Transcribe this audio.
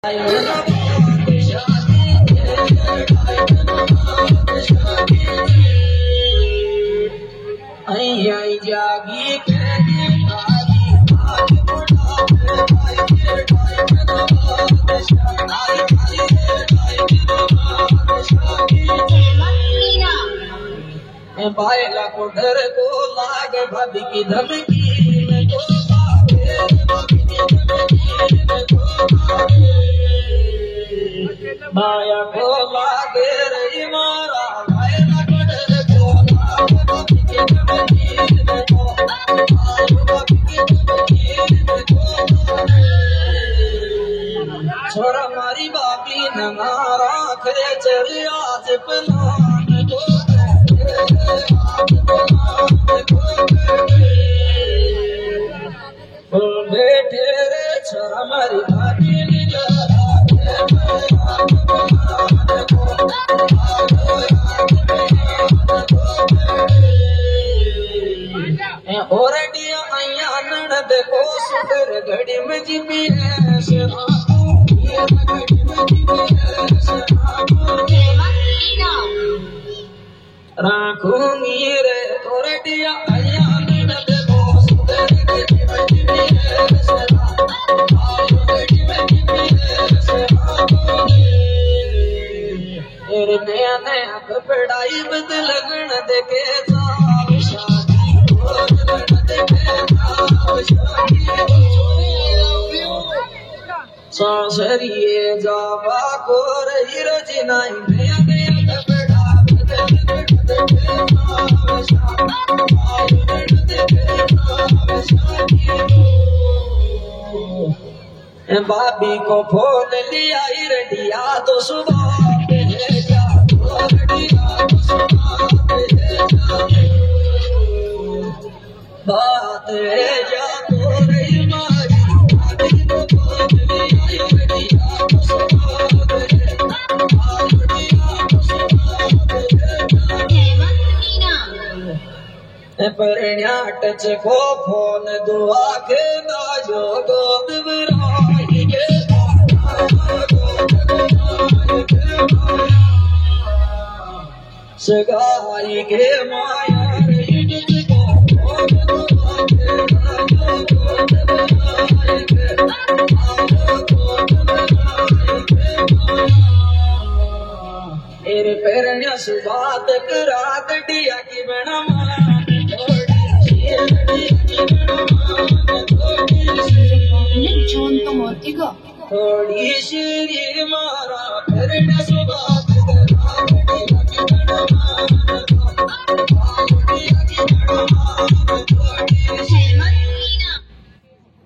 आई जागी बायला को डर को लाग भाभी की धमकी में तो माया को लागे रही मारा बायला को डर को लाग भाभी की धमकी में तो छोरा मारी बाबी नगारा खरे चढ़ आज पलान को बैठे रे छोरा मारी बाबी और देखो सुधर घड़ी में जीपी राखूंगी रे तोरटिया देखो सुधर घड़ी में जीपी नया नया कपड़ाई बदल लगन देखे सासरिए जावा को रही रचनाई नया नया कपड़ा भाभी को फोन लिया रडिया तो सुबह बात जा को रही मारी परण्या टच को फोन दुआ के बाजो गोद बराई के सगाई के माया तेरे परण्या सुबात करात डिया की बना थोड़ी श्री मारा परण्या सुबात करात